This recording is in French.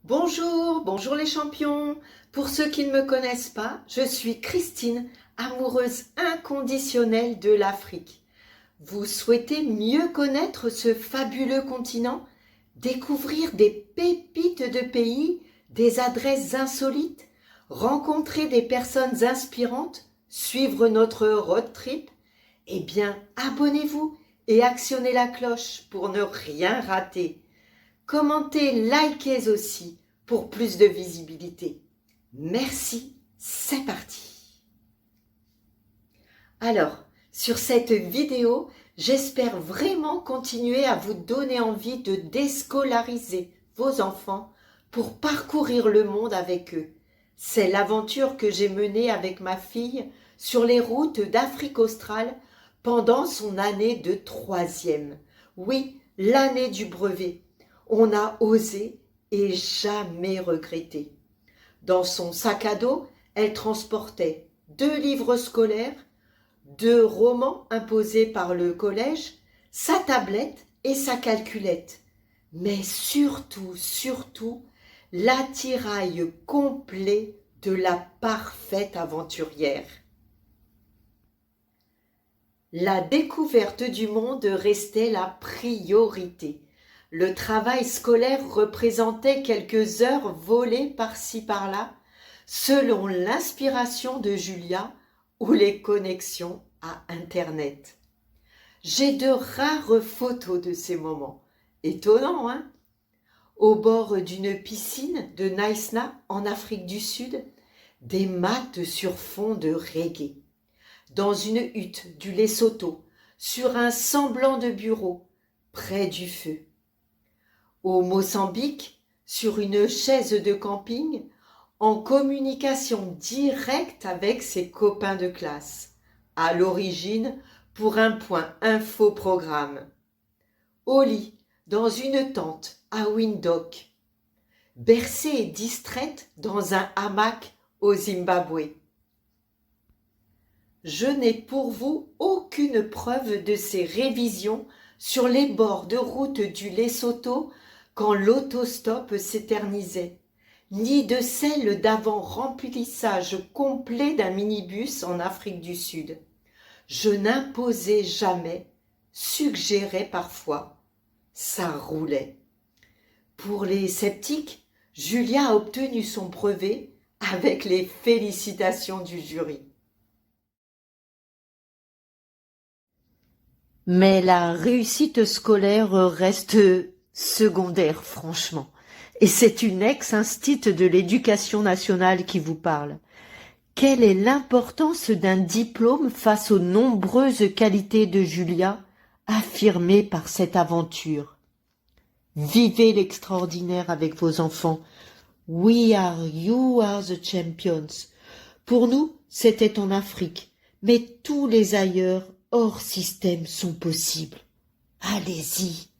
Bonjour, bonjour les champions. Pour ceux qui ne me connaissent pas, je suis Christine, amoureuse inconditionnelle de l'Afrique. Vous souhaitez mieux connaître ce fabuleux continent? Découvrir des pépites de pays, des adresses insolites, rencontrer des personnes inspirantes, suivre notre road trip? Eh bien, abonnez-vous et actionnez la cloche pour ne rien rater. Commentez, likez aussi pour plus de visibilité. Merci, c'est parti. Alors, sur cette vidéo, j'espère vraiment continuer à vous donner envie de déscolariser vos enfants pour parcourir le monde avec eux. C'est l'aventure que j'ai menée avec ma fille sur les routes d'Afrique australe pendant son année de 3e. Oui, l'année du brevet. On a osé et jamais regretté. Dans son sac à dos, elle transportait 2 livres scolaires, 2 romans imposés par le collège, sa tablette et sa calculette. Mais surtout, l'attirail complet de la parfaite aventurière. La découverte du monde restait la priorité. Le travail scolaire représentait quelques heures volées par-ci par-là, selon l'inspiration de Julia ou les connexions à Internet. J'ai de rares photos de ces moments. Étonnant, hein? Au bord d'une piscine de Naïsna, en Afrique du Sud, des maths sur fond de reggae. Dans une hutte du Lesotho, sur un semblant de bureau, près du feu. Au Mozambique, sur une chaise de camping, en communication directe avec ses copains de classe, à l'origine pour un point infoprogramme. Au lit, dans une tente à Windhoek, bercée et distraite dans un hamac au Zimbabwe. Je n'ai pour vous aucune preuve de ces révisions sur les bords de route du Lesotho quand l'autostop s'éternisait, ni de celle d'avant-remplissage complet d'un minibus en Afrique du Sud. Je n'imposais jamais, suggérais parfois, ça roulait. Pour les sceptiques, Julia a obtenu son brevet avec les félicitations du jury. Mais la réussite scolaire reste secondaire, franchement. Et c'est une ex-instit de l'éducation nationale qui vous parle. Quelle est l'importance d'un diplôme face aux nombreuses qualités de Julia affirmées par cette aventure? Vivez l'extraordinaire avec vos enfants. You are the champions. Pour nous, c'était en Afrique, mais tous les ailleurs hors système sont possibles. Allez-y.